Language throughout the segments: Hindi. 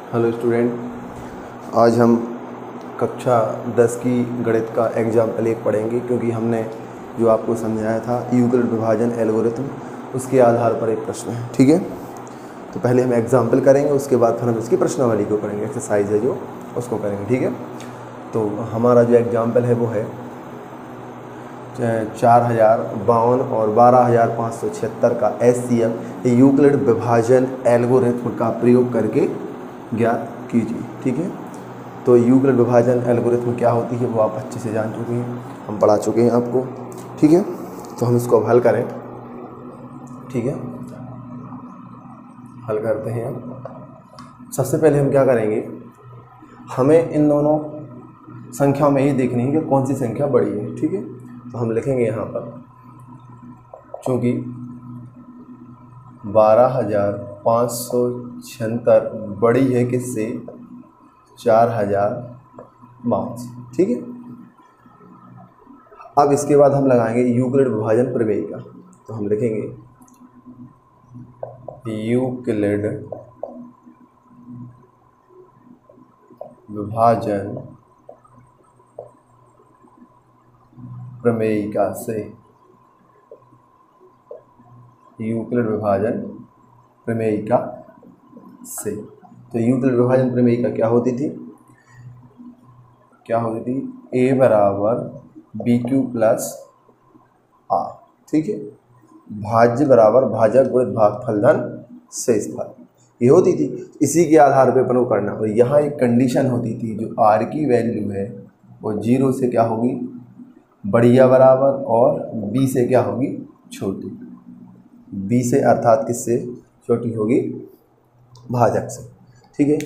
हेलो स्टूडेंट, आज हम कक्षा 10 की गणित का एग्जाम्पल एक पढ़ेंगे, क्योंकि हमने जो आपको समझाया था यूक्लिड विभाजन एल्गोरिथम, उसके आधार पर एक प्रश्न है। ठीक है, तो पहले हम एग्जाम्पल करेंगे, उसके बाद फिर हम इसकी प्रश्नावली को करेंगे, एक्सरसाइज है जो उसको करेंगे। ठीक है, तो हमारा जो एग्जाम्पल है वो है 4052 और 12576 का SCM यूक्लिड विभाजन एल्गोरिथम का प्रयोग करके ज्ञात कीजिए। ठीक है, तो यूक्लिड विभाजन एल्गोरिथम क्या होती है वो आप अच्छे से जान चुके हैं, हम पढ़ा चुके हैं आपको। ठीक है, तो हम इसको अब हल करें। ठीक है, हल करते हैं हम। सबसे पहले हम क्या करेंगे, हमें इन दोनों संख्याओं में ही देखनी है कि कौन सी संख्या बड़ी है। ठीक है, तो हम लिखेंगे यहाँ पर, चूँकि 12576 बड़ी है किससे, 4005। ठीक है, अब इसके बाद हम लगाएंगे यूक्लिड विभाजन प्रमेय का, तो हम लिखेंगे यूक्लिड विभाजन प्रमेयिका से, यूक्लिड विभाजन प्रमेयिका से। तो यूक्लिड विभाजन प्रमेयिका क्या होती थी, a बराबर BQ प्लस R। ठीक है, भाज्य बराबर भाजक गुणित भागफल धन शेषफल, ये होती थी। इसी के आधार पे अपन को करना, और यहाँ एक कंडीशन होती थी, जो R की वैल्यू है वो 0 से क्या होगी, बड़ी या बराबर, और B से क्या होगी, छोटी। B से अर्थात किससे छोटी होगी, भाजक से। ठीक है,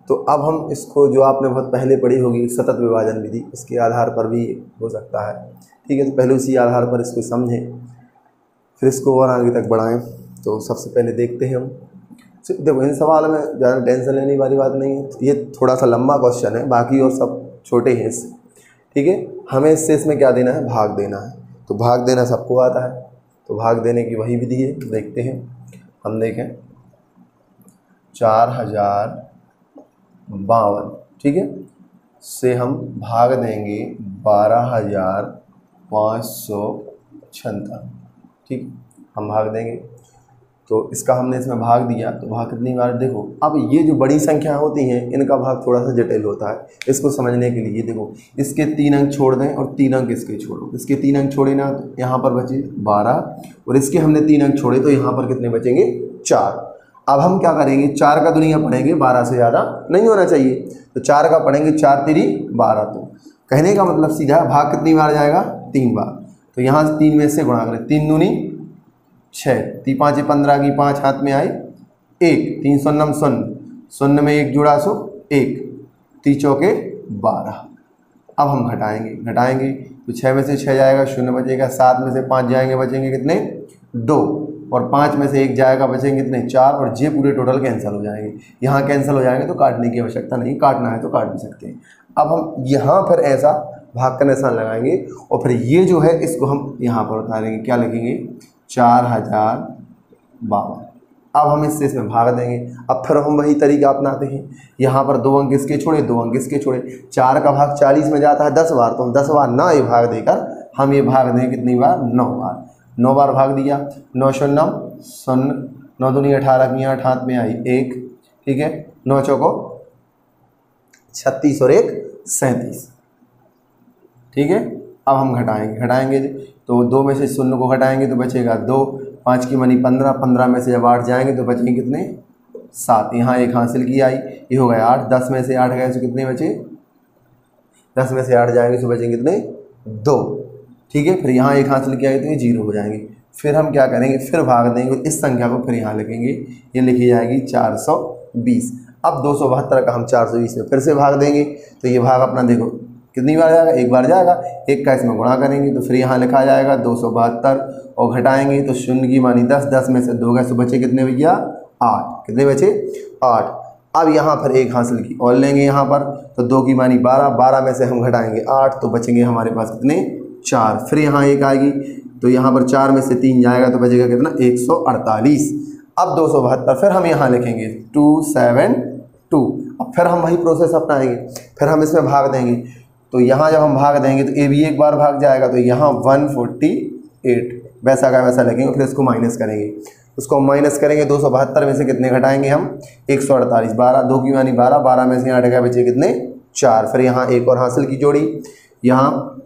तो अब हम इसको, जो आपने बहुत पहले पढ़ी होगी सतत विभाजन विधि, उसके आधार पर भी हो सकता है। ठीक है, तो पहले उसी आधार पर इसको समझें, फिर इसको और आगे तक बढ़ाएं। तो सबसे पहले देखते हैं हम। देखो, इन सवाल में ज़्यादा टेंशन लेने वाली बात नहीं है, ये थोड़ा सा लंबा क्वेश्चन है, बाकी और सब छोटे हैं इससे। ठीक है, हमें इससे इसमें क्या देना है, भाग देना है। तो भाग देना सबको आता है, तो भाग देने की वही विधि है। देखते हैं, हम देखें 4052, ठीक है, से हम भाग देंगे 12576। ठीक, हम भाग देंगे, तो इसका हमने इसमें भाग दिया, तो भाग कितनी बार, देखो अब ये जो बड़ी संख्या होती हैं इनका भाग थोड़ा सा जटिल होता है। इसको समझने के लिए देखो, इसके 3 अंक छोड़ दें और 3 अंक इसके छोड़ो। इसके 3 अंक छोड़े ना, तो यहाँ पर बचे 12, और इसके हमने 3 अंक छोड़े, तो यहाँ पर कितने बचेंगे, 4। अब हम क्या करेंगे, 4 का दुनिया पढ़ेंगे, 12 से ज़्यादा नहीं होना चाहिए, तो 4 का पढ़ेंगे, 4 तिरी 12। तो कहने का मतलब सीधा भाग कितनी बार जाएगा, 3 बार। तो यहाँ 3 में से गुणा करें, 3 दूनी 6, 3 5 15 की 5 हाथ में आई 1, 3 शून्यम शून्य, शून्य में 1 जुड़ा सो 1, 3 चौके 12। अब हम घटाएंगे, तो 6 में से 6 जाएगा, 0 बचेगा, 7 में से 5 जाएंगे, बचेंगे कितने, 2, और 5 में से 1 जाएगा, बचेंगे कितने, 4, और ये पूरे टोटल कैंसिल हो जाएंगे। यहाँ कैंसिल हो जाएंगे तो काटने की आवश्यकता नहीं, काटना है तो काट भी सकते हैं। अब हम यहाँ पर ऐसा भाग का निशान लगाएंगे, और फिर ये जो है इसको हम यहाँ पर उतारेंगे, क्या लिखेंगे, 4052। अब हम इससे इसमें भाग देंगे। अब फिर हम वही तरीका अपनाते हैं, यहाँ पर 2 अंक इसके छोड़े, 2 अंक इसके छोड़े। 4 का भाग 40 में जाता है 10 बार, तो हम 10 बार ना ये भाग देकर हम ये भाग दें कितनी बार, 9 बार। 9 बार भाग दिया, 9 शून्यम शून्य, 9 दूनी 18 की 8 हाथ में आई 1, ठीक है, 9 चौको 36 और 1 37। ठीक है, अब हम घटाएंगे, तो 2 में से 0 को घटाएंगे तो बचेगा 2, 5 की मनी 15, 15 में से जब 8 जाएंगे तो बचेंगे कितने, 7। यहाँ 1 हासिल की आई, ये हो गया 8। 10 में से 8 गए तो कितने बचे, 10 में से 8 जाएंगे तो बचेंगे कितने, 2। ठीक है, फिर यहाँ 1 हासिल किया तो ये 0 हो जाएंगे। फिर हम क्या करेंगे, फिर भाग देंगे, इस संख्या को फिर यहाँ लिखेंगे, ये लिखी जाएगी 420। अब 272 का हम 420 में फिर से भाग देंगे, तो ये भाग अपना देखो कितनी बार जाएगा, 1 बार जाएगा, 1 का इसमें गुणा करेंगे, तो फिर यहाँ लिखा जाएगा 272, और घटाएंगे तो 0 की मानी 10, 10 में से 2 गए तो बचे कितने भैया, 8। कितने बचे, 8। अब यहाँ पर 1 हासिल की और लेंगे यहाँ पर, तो 2 की मानी 12, 12 में से हम घटाएंगे 8, तो बचेंगे हमारे पास कितने, 4। फिर यहाँ 1 आएगी, तो यहाँ पर 4 में से 3 जाएगा तो बचेगा कितना, 148। अब 272 फिर हम यहाँ लिखेंगे 272। अब फिर हम वही प्रोसेस अपनाएंगे, फिर हम इसमें भाग देंगे। तो यहाँ जब हम भाग देंगे तो ए भी एक बार भाग जाएगा, तो यहाँ 148 वैसा का वैसा लगेंगे। फिर इसको माइनस करेंगे, उसको माइनस करेंगे 272 में से कितने घटाएंगे हम 148, 12 2 की यानी 12, 12 में से यहाँ अटका बचे कितने 4। फिर यहाँ एक और हासिल की जोड़ी यहाँ,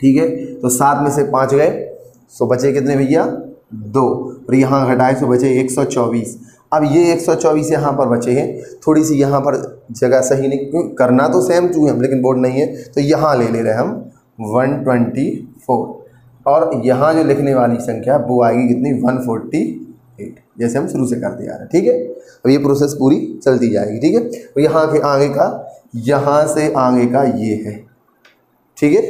ठीक है। तो 7 में से 5 गए, सो बचे कितने भैया 2, और यहाँ घटाए सो बचे 124। अब ये 124 यहाँ पर बचे हैं, थोड़ी सी यहाँ पर जगह सही नहीं, क्यों करना तो सेम टू है लेकिन बोर्ड नहीं है, तो यहाँ ले रहे हम 124, और यहाँ जो लिखने वाली संख्या वो आएगी कितनी 148, जैसे हम शुरू से करते आ रहे हैं, ठीक है। अब ये प्रोसेस पूरी चलती जाएगी, ठीक है। तो यहाँ के आगे का, यहाँ से आगे का ये है, ठीक है।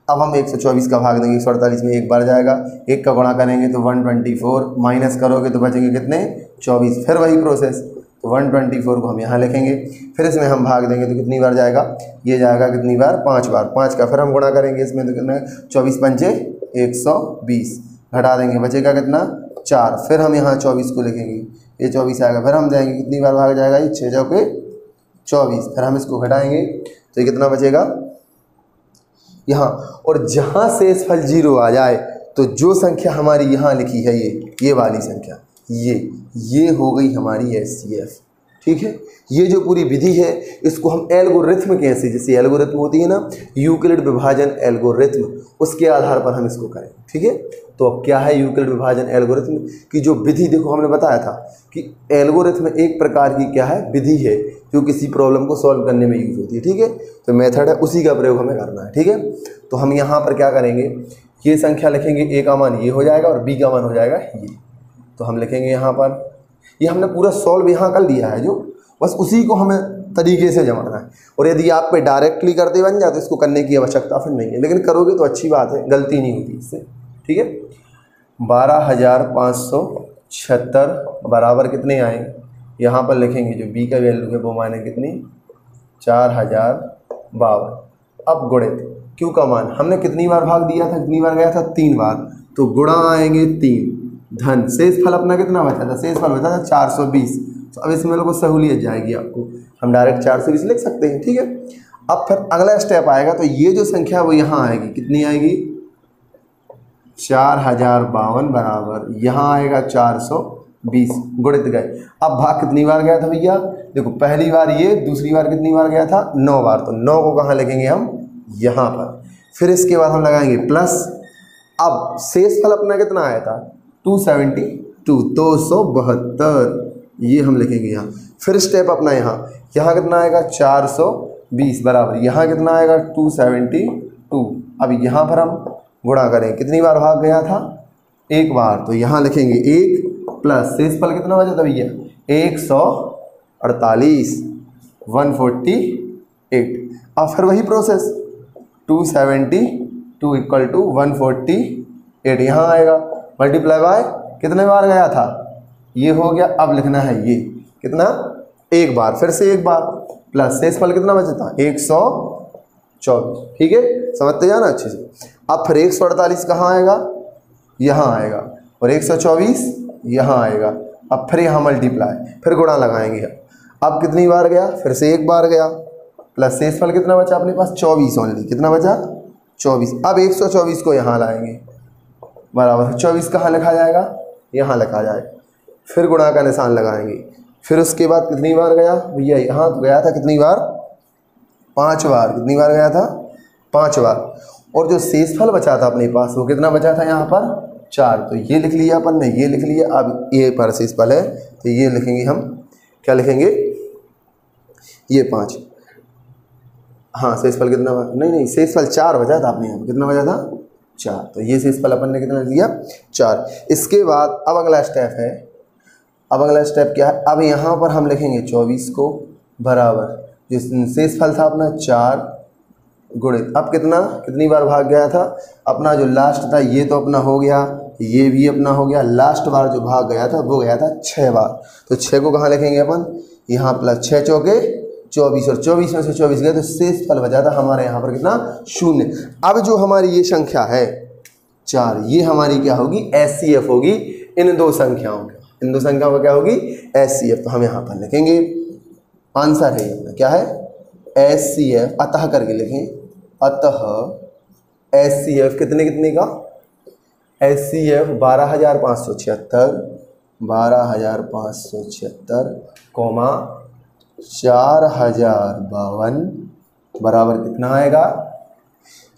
अब हम 124 का भाग देंगे 148 में एक बार जाएगा, एक का गुणा करेंगे तो 124, माइनस करोगे तो बचेंगे कितने 24। फिर वही प्रोसेस, तो 124 को हम यहाँ लिखेंगे, फिर इसमें हम भाग देंगे तो कितनी बार जाएगा, ये जाएगा कितनी बार 5 बार, 5 का फिर हम गुणा करेंगे इसमें तो कितना 24 पंचे 120, घटा देंगे बचेगा कितना 4। फिर हम यहाँ 24 को लिखेंगे, ये 24 आएगा, फिर हम जाएंगे कितनी बार भाग जाएगा, ये 6 चौके 24, फिर हम इसको घटाएंगे तो ये कितना बचेगा यहाँ। और जहाँ शेष फल 0 आ जाए तो जो संख्या हमारी यहाँ लिखी है ये वाली संख्या, ये हो गई हमारी एचसीएफ, ठीक है। ये जो पूरी विधि है इसको हम एल्गोरिथम कैसे, जैसे एल्गोरिथम होती है ना यूक्लिड विभाजन एल्गोरिथम, उसके आधार पर हम इसको करें, ठीक है। तो अब क्या है यूक्लिड विभाजन एल्गोरिथम की जो विधि, देखो हमने बताया था कि एल्गोरिथम एक प्रकार की क्या है विधि है जो किसी प्रॉब्लम को सॉल्व करने में यूज होती है, ठीक है। तो मेथड है, उसी का प्रयोग हमें करना है, ठीक है। तो हम यहाँ पर क्या करेंगे, ये संख्या लिखेंगे, ए का मान ये हो जाएगा और बी का मान हो जाएगा ये। तो हम लिखेंगे यहाँ पर, ये हमने पूरा सॉल्व यहाँ कर लिया है, जो बस उसी को हमें तरीके से जमाना है। और यदि आप पे डायरेक्टली करते बन जाए तो इसको करने की आवश्यकता फिर नहीं है, लेकिन करोगे तो अच्छी बात है, गलती नहीं होती इससे, ठीक है। 12,576 बराबर कितने आए, यहाँ पर लिखेंगे जो बी का वैल्यू है वो माने कितनी 4052। अब गुणित क्यू का मान हमने कितनी बार भाग दिया था, कितनी बार गया था 3 बार, तो गुणा आएंगे 3, धन शेष फल अपना कितना बचा था, शेष फल बचा था 420। तो अब इसमें लोगों को सहूलियत जाएगी, आपको हम डायरेक्ट 420 लिख सकते हैं, ठीक है। अब फिर अगला स्टेप आएगा, तो ये जो संख्या वो यहाँ आएगी, कितनी आएगी 4052 बराबर यहाँ आएगा 420, गुणित गए। अब भाग कितनी बार गया था भैया, देखो पहली बार ये, दूसरी बार कितनी बार गया था 9 बार, तो 9 को कहाँ लिखेंगे हम यहाँ पर। फिर इसके बाद हम लगाएंगे प्लस, अब शेष फल अपना कितना आया था 272, ये हम लिखेंगे यहाँ। फिर स्टेप अपना यहाँ कितना आएगा 420 बराबर यहाँ कितना आएगा 272। अब यहाँ पर हम गुणा करें, कितनी बार भाग गया था 1 बार, तो यहाँ लिखेंगे 1 प्लस शेष फल कितना बचा था भैया 148, 148। अब फिर वही प्रोसेस 272 इक्वल टू 148 यहाँ आएगा, मल्टीप्लाई बाय कितने बार गया था, ये हो गया। अब लिखना है ये कितना 1 बार, फिर से 1 बार प्लस शेष फल कितना बचा था 124, ठीक है, समझते जाना अच्छे से। अब फिर 148 कहाँ आएगा, यहाँ आएगा, और 124 यहाँ आएगा। अब फिर यहाँ मल्टीप्लाई, फिर गुणा लगाएंगे। अब कितनी बार गया, फिर से 1 बार गया, प्लस शेष फल कितना बचा अपने पास 24 ओनली, कितना बचा 24। अब 124 को यहाँ लाएंगे बराबर 24 कहाँ लिखा जाएगा, यहाँ लिखा जाएगा। फिर गुणा का निशान लगाएंगे। फिर उसके बाद कितनी बार गया भैया, यहाँ तो गया था कितनी बार 5 बार, कितनी बार गया था 5 बार। और जो शेष फल बचा था अपने पास वो कितना बचा था यहाँ पर 4, तो ये लिख लिया अपन ने, ये लिख लिया। अब ये पर शेष फल है तो ये लिखेंगे हम, क्या लिखेंगे ये 5। हाँ शेष फल कितना, नहीं शेष फल 4 बचा था अपने यहाँ पर, कितना बचा था 4, तो ये शेष फल अपन ने कितना लिख दिया 4। इसके बाद अब अगला स्टेप है, अब अगला स्टेप क्या है, अब यहाँ पर हम लिखेंगे 24 को बराबर जो शेष फल था अपना 4 गुणित। अब कितनी बार भाग गया था अपना, जो लास्ट था ये तो अपना हो गया, ये भी अपना हो गया। लास्ट बार जो भाग गया था वो गया था 6 बार, तो 6 को कहाँ लिखेंगे अपन यहाँ, प्लस 6 चौके 24, और 24 में से 24 गए तो शेष फल बचा था हमारे यहाँ पर कितना 0। अब जो हमारी ये संख्या है 4, ये हमारी क्या होगी एचसीएफ होगी इन दो संख्याओं का, इन दो संख्याओं का क्या होगी एचसीएफ। तो हम यहाँ पर लिखेंगे आंसर है ये, क्या है HCF, अतः करके लिखें, अतः HCF कितने कितने का, HCF 12,576, 12,576 कौमा 4,052 बराबर कितना आएगा,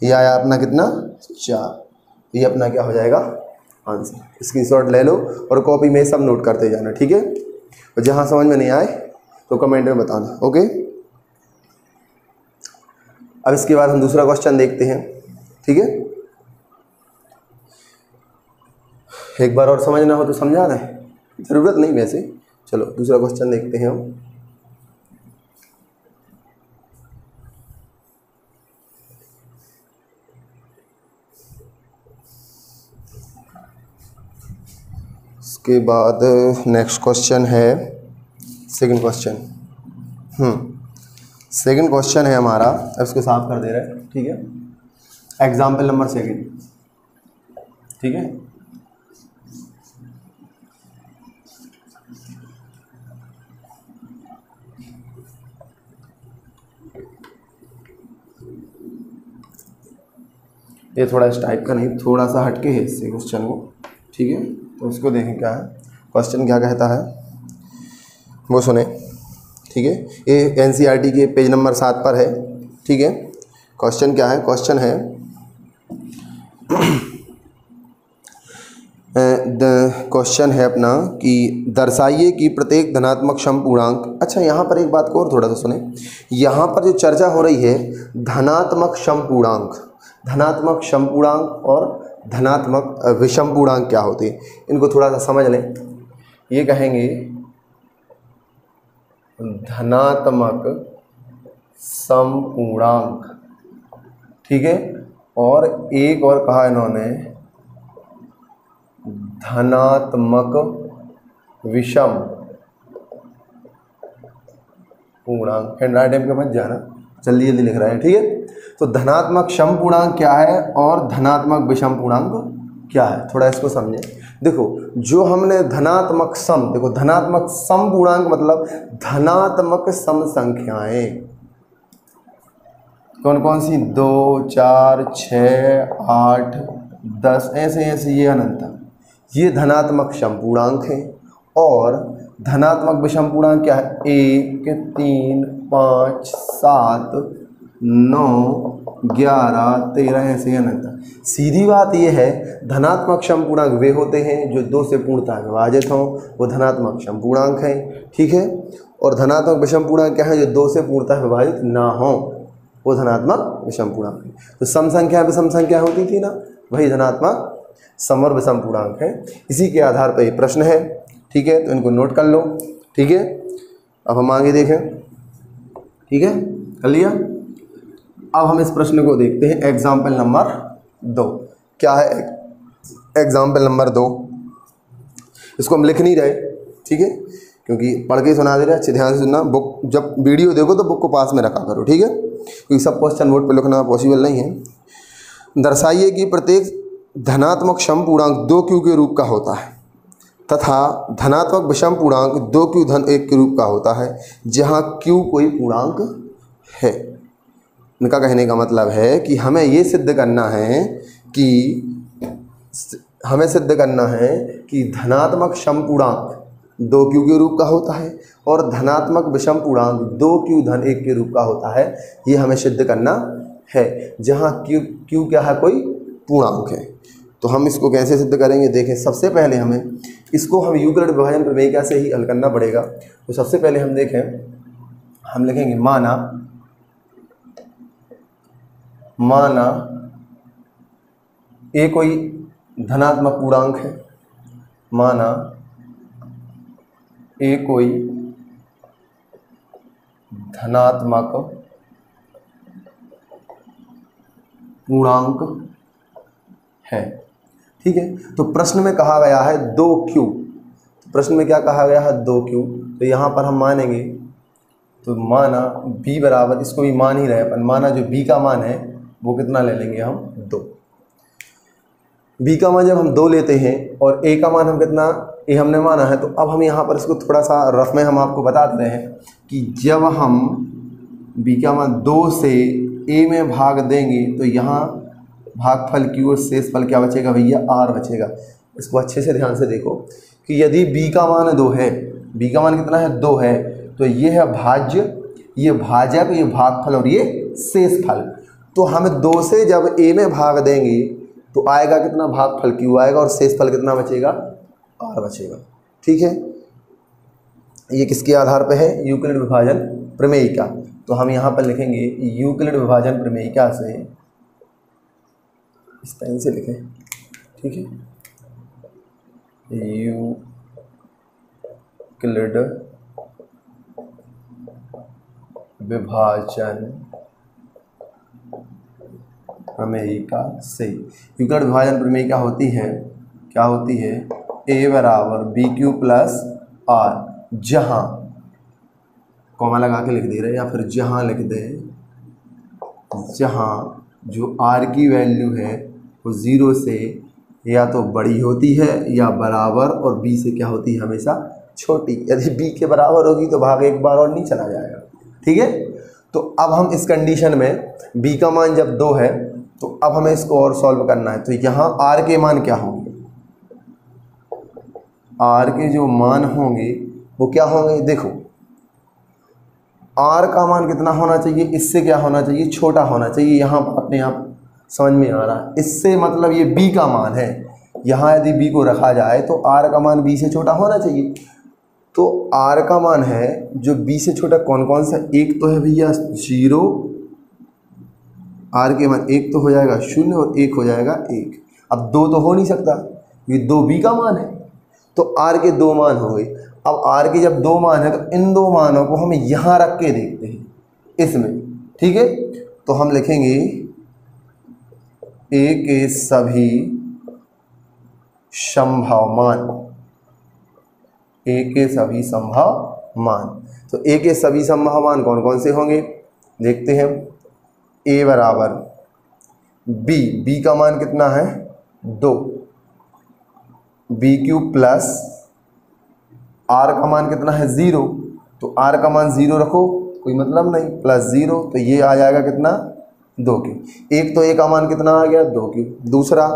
ये आया अपना कितना 4, ये अपना क्या हो जाएगा आंसर। स्क्रीनशॉट ले लो और कॉपी में सब नोट करते जाना, ठीक है। और जहाँ समझ में नहीं आए तो कमेंट में बताना, ओके। अब इसके बाद हम दूसरा क्वेश्चन देखते हैं, ठीक है। एक बार और समझना हो तो समझा दें, ज़रूरत नहीं वैसे। चलो दूसरा क्वेश्चन देखते हैं हम। इसके बाद नेक्स्ट क्वेश्चन है सेकंड क्वेश्चन। सेकंड क्वेश्चन है हमारा, अब इसको साफ कर दे रहे हैं, ठीक है। एग्जाम्पल नंबर 2, ठीक है। ये थोड़ा इस टाइप का नहीं, थोड़ा सा हटके है इससे क्वेश्चन को, ठीक है। तो उसको देखें क्या है, क्वेश्चन क्या कहता है वो सुने, ठीक है। ये NCERT के पेज नंबर 7 पर है, ठीक है। क्वेश्चन क्या है, क्वेश्चन है क्वेश्चन है अपना कि दर्शाइए कि प्रत्येक धनात्मक समपूर्णांक। अच्छा, यहाँ पर एक बात को और थोड़ा सा सुने, यहाँ पर जो चर्चा हो रही है धनात्मक समपूर्णांक, धनात्मक समपूर्णांक और धनात्मक विषमपूर्णांक क्या होते हैं, इनको थोड़ा सा समझ लें। ये कहेंगे धनात्मक समपूर्णांक, ठीक है। और एक और कहा इन्होंने धनात्मक विषम पूर्णांक। हैंडराइटिंग के मत जाना, जल्दी जल्दी लिख रहे हैं, ठीक है। तो धनात्मक समपूर्णांक क्या है और धनात्मक विषम पूर्णांक क्या है, थोड़ा इसको समझें। देखो जो हमने धनात्मक सम, देखो धनात्मक सम पूर्णांक मतलब धनात्मक सम संख्याएं कौन कौन सी, 2, 4, 6, 8, 10 ऐसे ऐसे ये अनंत, ये धनात्मक समपूर्णांक हैं। और धनात्मक विषम पूर्णांक क्या है, 1, 3, 5, 7, 9, 11, 13 ऐसे अनंत। सीधी बात यह है धनात्मक समपूर्णांक वे होते हैं जो 2 से पूर्णतः विभाजित हों, वो धनात्मक समपूर्णांक हैं, ठीक है। और धनात्मक विषम पूर्णांक क्या है, जो 2 से पूर्णतः विभाजित ना हो, वो धनात्मक विषम पूर्णांक है। तो सम संख्या विषम संख्या होती थी ना, वही धनात्मक सम और विषम पूर्णांक है। इसी के आधार पर ये प्रश्न है, ठीक है। तो इनको नोट कर लो, ठीक है। अब हम आगे देखें, ठीक है, कर लिया। अब हम इस प्रश्न को देखते हैं एग्जाम्पल नंबर 2। क्या है एग्जाम्पल नंबर 2, इसको हम लिख नहीं रहे, ठीक है, क्योंकि पढ़ के सुना दे रहे, अच्छे ध्यान से सुनना। बुक जब वीडियो देखो तो बुक को पास में रखा करो, ठीक है, क्योंकि सब क्वेश्चन बोर्ड पर लिखना पॉसिबल नहीं है। दर्शाइए कि प्रत्येक धनात्मक समपूर्णांक 2q के रूप का होता है तथा धनात्मक विषम पूर्णांक 2q धन 1 के रूप का होता है, जहाँ q कोई पूर्णांक है। इनका कहने का मतलब है कि हमें ये सिद्ध करना है कि धनात्मक समपूर्णांक 2q के रूप का होता है और धनात्मक विषम पूर्णांक 2q धन 1 के रूप का होता है। ये हमें सिद्ध करना है, जहाँ q क्या है, कोई पूर्णांक है। तो हम इसको कैसे सिद्ध करेंगे, देखें। सबसे पहले हमें इसको हम यूक्लिड विभाजन प्रमेय से ही हल करना पड़ेगा। तो सबसे पहले हम देखें, हम लिखेंगे माना ए कोई धनात्मक पूर्णांक है, माना ए कोई धनात्मक पूर्णांक है, ठीक है। तो प्रश्न में कहा गया है 2q, प्रश्न में क्या कहा गया है 2q। तो यहाँ पर हम मानेंगे, तो माना b बराबर, इसको भी मान ही रहे अपन, माना जो b का मान है वो कितना ले लेंगे हम 2। b का मान जब हम 2 लेते हैं और a का मान हम कितना ए हमने माना है। तो अब हम यहाँ पर इसको थोड़ा सा रफ में हम आपको बता दे रहे हैं कि जब हम b का मान 2 से a में भाग देंगे तो यहाँ भागफल की ओर शेष फल क्या बचेगा भैया, r बचेगा। इसको अच्छे से ध्यान से देखो कि यदि b का मान 2 है, b का मान कितना है 2 है, तो ये है भाज्य, ये भाजक, ये भागफल और ये शेष फल। तो हम 2 से जब a में भाग देंगे तो आएगा कितना, भागफल q आएगा और शेष फल कितना बचेगा, r बचेगा। ठीक है, ये किसके आधार पे है, यूक्लिड विभाजन प्रमेयिका। तो हम यहाँ पर लिखेंगे यूक्लिड विभाजन प्रमेयिका से, इस पेन से लिखें, ठीक है, यूक्लिड विभाजन प्रमेयिका से। यूक्लिड विभाजन प्रमेयिका होती है, क्या होती है, a बराबर बी क्यू प्लस आर, जहाँ कॉमा लगा के लिख दे रहे या फिर जहाँ लिख दे, जहाँ जो r की वैल्यू है वो 0 से या तो बड़ी होती है या बराबर और b से क्या होती है, हमेशा छोटी। यदि b के बराबर होगी तो भाग एक बार और नहीं चला जाएगा। ठीक है, तो अब हम इस कंडीशन में b का मान जब 2 है तो अब हमें इसको और सॉल्व करना है। तो यहाँ r के मान क्या होंगे, r के जो मान होंगे वो क्या होंगे, देखो r का मान कितना होना चाहिए, इससे क्या होना चाहिए, छोटा होना चाहिए। यहाँ पर अपने आप समझ में आ रहा है, इससे मतलब ये b का मान है, यहाँ यदि b को रखा जाए तो r का मान b से छोटा होना चाहिए। तो r का मान है जो b से छोटा, कौन कौन सा, एक तो है भैया 0, r के मान एक तो हो जाएगा 0 और एक हो जाएगा 1। अब 2 तो हो नहीं सकता, ये 2 b का मान है, तो r के 2 मान हो गए। अब r के जब 2 मान है तो इन 2 मानों को हम यहाँ रख के देखते हैं इसमें। ठीक है, तो हम लिखेंगे a के सभी संभव मान, a के सभी संभव मान। तो a के सभी संभव मान कौन कौन से होंगे, देखते हैं। a बराबर b का मान कितना है 2, बी क्यू प्लस r का मान कितना है 0, तो r का मान 0 रखो, कोई मतलब नहीं, प्लस 0, तो ये आ जाएगा कितना 2 क्यू। एक तो a का मान कितना आ गया 2 क्यू। दूसरा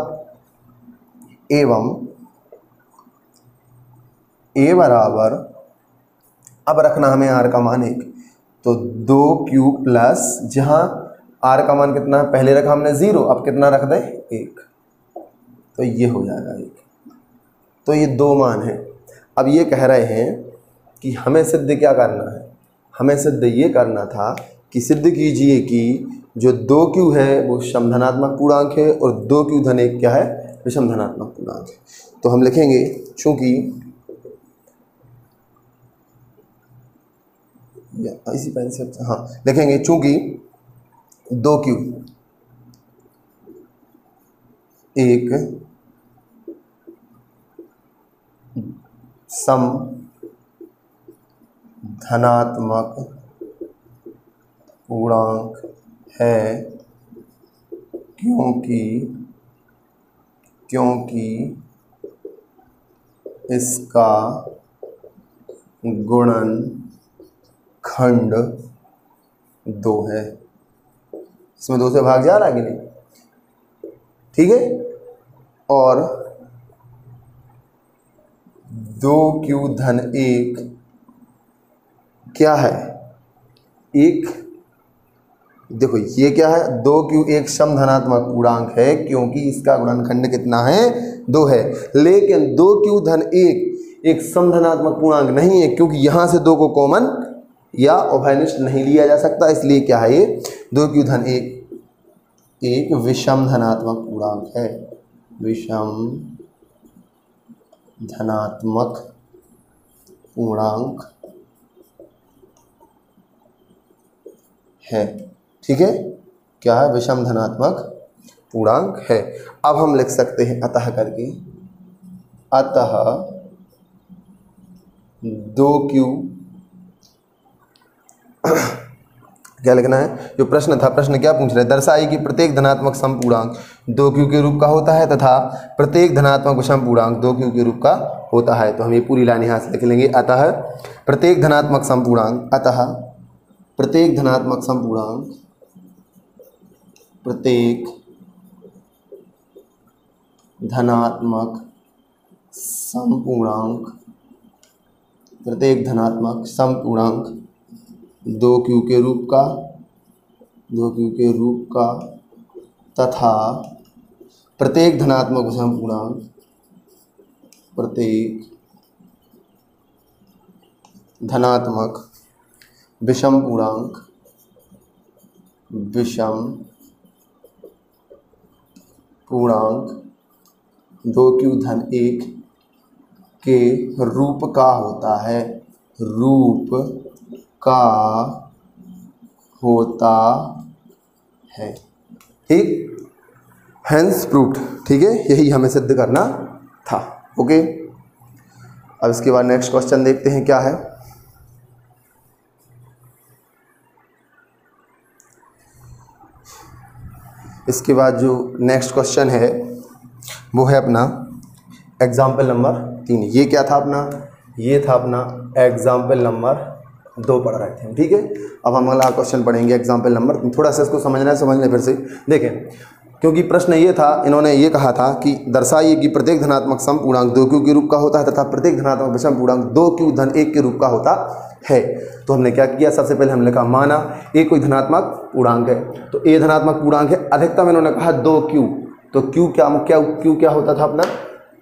एवं a बराबर, अब रखना हमें r का मान 1, तो 2 क्यू प्लस, जहाँ r का मान कितना है, पहले रखा हमने 0, अब कितना रख दें 1, तो ये हो जाएगा 1। तो ये 2 मान है। अब ये कह रहे हैं कि हमें सिद्ध क्या करना है, हमें सिद्ध ये करना था कि सिद्ध कीजिए कि जो 2q है वो सम धनात्मक पूर्णांक है और 2q धन 1 क्या है, विषम धनात्मक पूर्णांक है। तो हम लिखेंगे, चूंकि इसी पेन से, हाँ लिखेंगे, चूंकि 2q एक सम धनात्मक पूर्णांक है, क्योंकि इसका गुणन खंड 2 है। इसमें 2 से भाग जा रहा है कि नहीं, ठीक है। और 2q धन 1 क्या है, एक, देखो ये क्या है, 2q एक सम धनात्मक पूर्णांक है क्योंकि इसका गुणनखंड कितना है 2 है। लेकिन 2q धन 1 एक सम धनात्मक पूर्णांक नहीं है क्योंकि यहाँ से 2 को कॉमन या उभयनिष्ठ नहीं लिया जा सकता, इसलिए क्या है, ये 2q धन 1 एक विषम धनात्मक पूर्णांक है, विषम धनात्मक पूर्णांक है। ठीक है, क्या है, विषम धनात्मक पूर्णांक है। अब हम लिख सकते हैं अतः करके, अतः 2q क्या लिखना है, जो प्रश्न था, प्रश्न क्या पूछ रहे हैं, दर्शाइए कि प्रत्येक धनात्मक समपूर्णांक 2q के रूप का होता है तथा प्रत्येक धनात्मक विषम पूर्णांक 2q के रूप का होता है। तो हम ये पूरी लाइन यहाँ से लिख लेंगे, अतः प्रत्येक धनात्मक समपूर्णांक, अतः प्रत्येक धनात्मक समपूर्णांक, प्रत्येक धनात्मक समपूर्णांक, प्रत्येक धनात्मक समपूर्णांक 2q के रूप का, 2q के रूप का तथा प्रत्येक धनात्मक विषम पूर्णांक, प्रत्येक धनात्मक विषम पूर्णांक, विषम पूर्णांक 2q धन 1 के रूप का होता है, रूप का होता है। ठीक, हेंस प्रूव्ड। ठीक है, यही हमें सिद्ध करना था। ओके, अब इसके बाद नेक्स्ट क्वेश्चन देखते हैं क्या है। इसके बाद जो नेक्स्ट क्वेश्चन है वो है अपना एग्जाम्पल नंबर 3। ये क्या था अपना, ये था अपना एग्जाम्पल नंबर 2 पढ़ रहे थे। ठीक है, अब हम अगला क्वेश्चन पढ़ेंगे एग्जाम्पल नंबर 3। थोड़ा सा इसको समझना है, समझने फिर से देखें, क्योंकि प्रश्न ये था, इन्होंने ये कहा था कि दर्शाइए कि प्रत्येक धनात्मक समपूर्णांक 2q के रूप का होता है तथा प्रत्येक धनात्मक विषम पूर्णांक 2q धन 1 के रूप का होता है। तो हमने क्या किया, सबसे पहले हमने कहा माना a कोई धनात्मक पूर्णांक है, तो a धनात्मक पूर्णांक है, अधिकतम इन्होंने कहा 2q, तो q क्या होता था अपना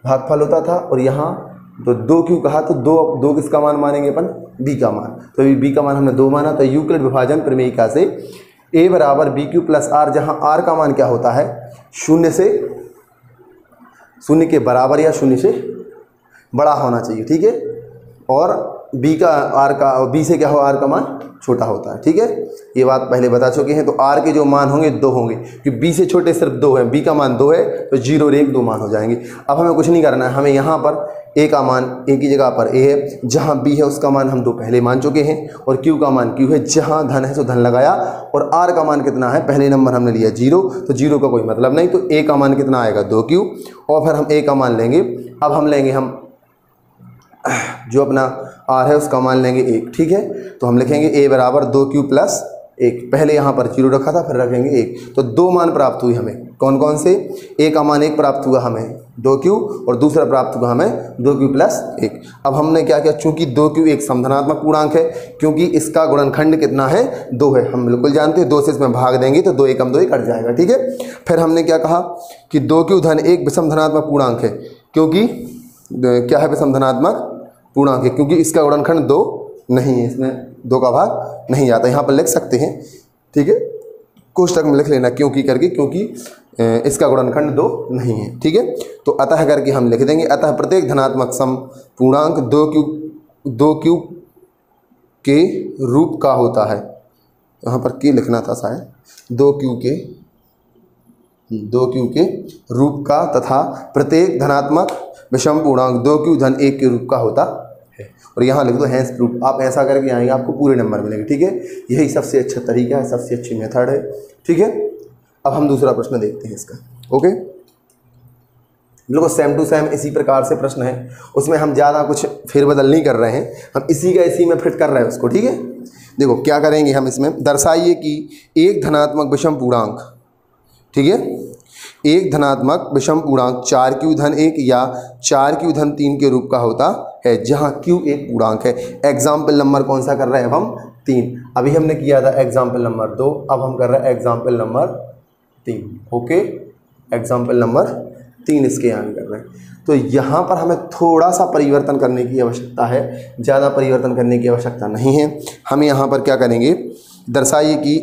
भागफल होता था, और यहाँ तो 2q कहा तो 2 किसका मान मानेंगे अपन, b का मान, तो b का मान हमने 2 माना। तो यूक्लिड विभाजन प्रमेयिका से a बराबर bq प्लस r, जहाँ r का मान क्या होता है, 0 के बराबर या 0 से बड़ा होना चाहिए। ठीक है, और b से क्या हो, r का मान छोटा होता है। ठीक है, ये बात पहले बता चुके हैं। तो r के जो मान होंगे 2 होंगे, क्योंकि b से छोटे सिर्फ 2 है, b का मान 2 है तो 0 और 1 2 मान हो जाएंगे। अब हमें कुछ नहीं करना है, हमें यहाँ पर a का मान a की जगह पर a है, जहाँ b है उसका मान हम 2 पहले मान चुके हैं, और q का मान q है, जहाँ धन है तो धन लगाया, और r का मान कितना है, पहले नंबर हमने लिया 0, तो 0 का कोई मतलब नहीं, तो a का मान कितना आएगा 2q, और फिर हम a का मान लेंगे। अब हम लेंगे हम जो अपना r है उसका मान लेंगे 1। ठीक है, तो हम लिखेंगे a बराबर 2q प्लस 1, पहले यहाँ पर 0 रखा था, फिर रखेंगे 1, तो 2 मान प्राप्त हुए हमें। कौन कौन से, a का मान 1 प्राप्त हुआ हमें 2q, और दूसरा प्राप्त हुआ हमें 2q प्लस 1। अब हमने क्या किया, चूंकि 2q एक समधनात्मक पूर्णांक है, क्योंकि इसका गुणनखंड कितना है 2 है, हम बिल्कुल जानते हैं, 2 से इसमें भाग देंगे तो 2 एकम 2 कट जाएगा। ठीक है, फिर हमने क्या कहा कि 2q धन 1 विषम धनात्मक पूर्णांक है, क्योंकि क्या है विषम धनात्मक पूर्णांक है, क्योंकि इसका गुणनखंड 2 नहीं है, इसमें 2 का भाग नहीं आता, यहाँ पर लिख सकते हैं। ठीक है, कोष्टक में लिख लेना क्योंकि करके, क्योंकि इसका गुणनखंड 2 नहीं है। ठीक है, तो अतः करके हम लिख देंगे, अतः प्रत्येक धनात्मक सम पूर्णांक 2q के रूप का होता है, यहाँ पर के लिखना था शायद, 2q के रूप का तथा प्रत्येक धनात्मक विषम पूर्णांक 2q धन 1 के रूप का होता है। और यहाँ लिख दो हेंस प्रूव्ड। आप ऐसा करके आएंगे आपको पूरे नंबर मिलेंगे। ठीक है, यही सबसे अच्छा तरीका है, सबसे अच्छी मेथड है। ठीक है, अब हम दूसरा प्रश्न देखते हैं इसका। ओके, बिल्कुल सेम टू सेम इसी प्रकार से प्रश्न है, उसमें हम ज़्यादा कुछ फेरबदल नहीं कर रहे हैं, हम इसी का इसी में फिट कर रहे हैं उसको। ठीक है, देखो क्या करेंगे हम इसमें, दर्शाइए कि एक धनात्मक विषम पूर्णांक, ठीक है, एक धनात्मक विषम पूर्णांक 4q धन 1 या 4q धन 3 के रूप का होता है, जहां q एक पूर्णांक है। एग्जाम्पल नंबर कौन सा कर रहे हैं अब हम, 3। अभी हमने किया था एग्जाम्पल नंबर 2, अब हम कर रहे हैं example number 3। Okay, example number 3 इसके यहाँ कर रहे हैं। तो यहाँ पर हमें थोड़ा सा परिवर्तन करने की आवश्यकता है, ज़्यादा परिवर्तन करने की आवश्यकता नहीं है। हम यहाँ पर क्या करेंगे, दर्शाइए कि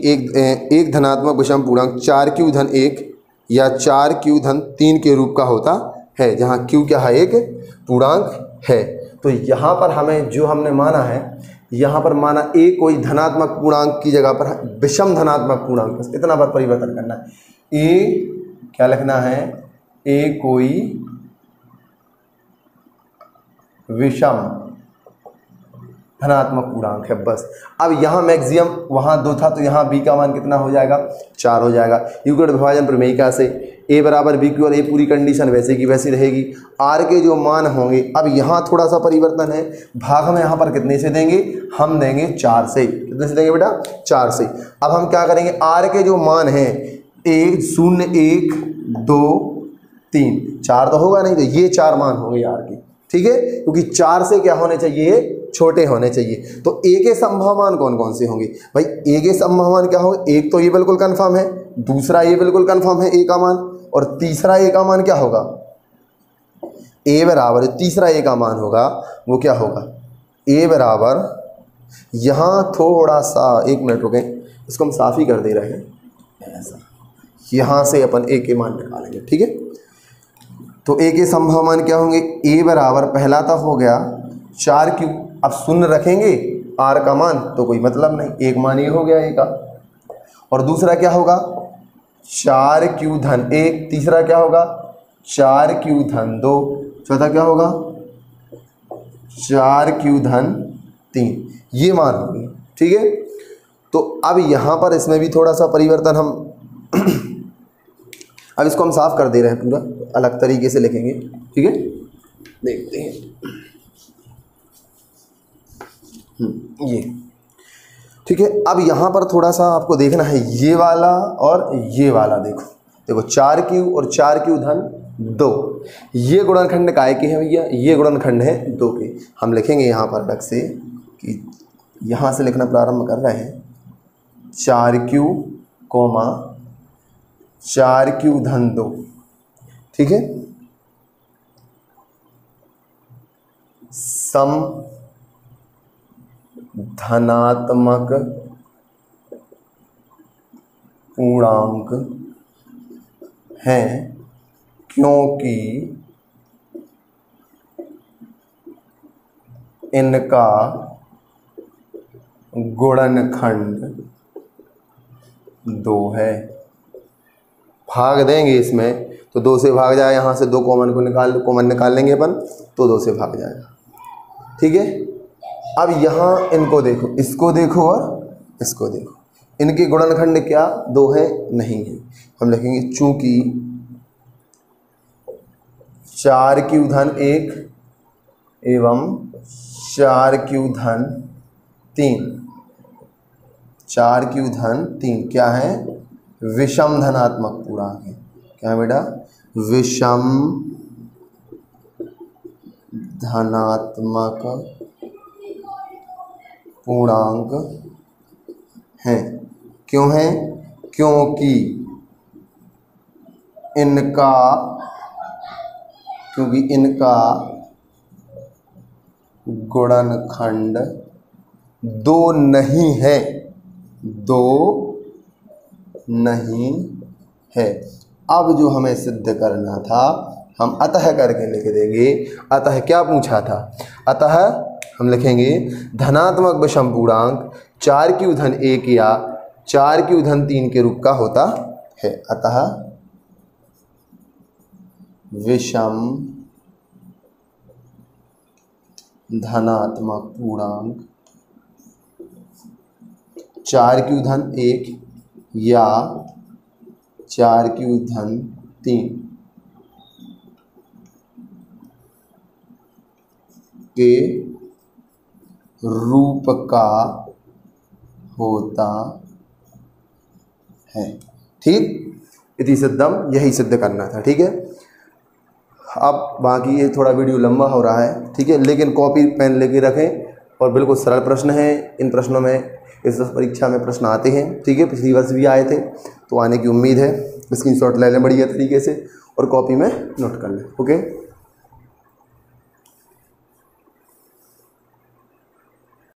एक धनात्मक विषम पूर्णांक 4q धन 1 या 4q धन 3 के रूप का होता है, जहाँ q क्या है, एक पूर्णांक है। तो यहाँ पर हमें जो हमने माना है, यहाँ पर माना a कोई धनात्मक पूर्णांक की जगह पर विषम धनात्मक पूर्णांक, बस इतना बार परिवर्तन करना है। a क्या लिखना है, a कोई विषम धनात्मक पूर्णांक है बस। अब यहाँ मैक्सिमम वहाँ 2 था तो यहाँ b का मान कितना हो जाएगा 4 हो जाएगा। यूक्लिड विभाजन प्रमेयिका से a बराबर b क्यू और ये पूरी कंडीशन वैसे की वैसी रहेगी। r के जो मान होंगे, अब यहाँ थोड़ा सा परिवर्तन है, भाग हम यहाँ पर कितने से देंगे, हम देंगे 4 से। कितने से देंगे बेटा 4 से। अब हम क्या करेंगे, r के जो मान हैं 1 0 1 2 3 4 तो होगा नहीं, तो ये 4 मान होंगे r के, ठीक है, क्योंकि 4 से क्या होने चाहिए, छोटे होने चाहिए। तो a के संभव मान कौन कौन से होंगे भाई, a के संभव मान क्या होगा, एक तो ये बिल्कुल कंफर्म है, दूसरा ये बिल्कुल कंफर्म है a का मान, और तीसरा a का मान क्या होगा, a बराबर तीसरा a का मान होगा वो क्या होगा, a बराबर, यहाँ थोड़ा सा 1 मिनट रुकें, इसको हम साफ ही कर दे रहे हैं, ऐसा यहाँ से अपन a के मान निकालेंगे, ठीक है। तो a के संभव मान क्या होंगे, a बराबर पहला तो हो गया 4 क्यू, अब शून्य रखेंगे r का मान तो कोई मतलब नहीं, एक मान ये हो गया a का, और दूसरा क्या होगा 4 क्यू धन 1, तीसरा क्या होगा 4 क्यू धन 2, चौथा क्या होगा 4 क्यू धन 3, ये मान होंगे, ठीक है। तो अब यहाँ पर इसमें भी थोड़ा सा परिवर्तन हम अब इसको हम साफ कर दे रहे हैं, पूरा अलग तरीके से लिखेंगे, ठीक है, देखते हैं। ये ठीक है। अब यहाँ पर थोड़ा सा आपको देखना है, ये वाला और ये वाला, देखो 4 क्यू और 4 क्यू धन 2, ये गुणनखंड काय के हैं भैया, ये गुणनखंड है 2 के। हम लिखेंगे यहाँ पर अलग से कि यहाँ से लिखना प्रारंभ कर रहे हैं, 4 क्यू कोमा 4 क्यू धन 2, ठीक है, सम धनात्मक पूर्णांक हैं क्योंकि इनका गुणनखंड 2 है। भाग देंगे इसमें तो 2 से भाग जाए, यहाँ से 2 कॉमन निकाल लेंगे अपन, तो 2 से भाग जाएगा, ठीक है। अब यहाँ इनको देखो, इसको देखो और इसको देखो, इनके गुणनखंड क्या 2 है, नहीं है। हम लिखेंगे चूंकि 4 क्यू धन 1 एवं 4 क्यू धन 3, 4 क्यू धन 3 क्या है, विषम धनात्मक पूर्णांक है। क्या है बेटा, विषम धनात्मक पूर्णांक हैं। क्यों है, क्योंकि इनका गुणनखंड 2 नहीं है, 2 नहीं है। अब जो हमें सिद्ध करना था हम अतः करके लिख देंगे। अतः क्या पूछा था, अतः हम लिखेंगे धनात्मक विषम पूर्णांक 4 क्यू धन 1 या 4 क्यू धन 3 के रूप का होता है। अतः विषम धनात्मक पूर्णांक 4 क्यू धन 1 या 4 क्यू धन 3 के रूप का होता है। ठीक, इति सिद्धम, यही सिद्ध करना था। ठीक है, अब बाकी ये थोड़ा वीडियो लंबा हो रहा है, ठीक है, लेकिन कॉपी पेन लेके रखें और बिल्कुल सरल प्रश्न है। इन प्रश्नों में इस परीक्षा में प्रश्न आते हैं, ठीक है, पिछली वर्ष भी आए थे, तो आने की उम्मीद है। स्क्रीनशॉट ले लें बढ़िया तरीके से और कॉपी में नोट कर लें। ओके।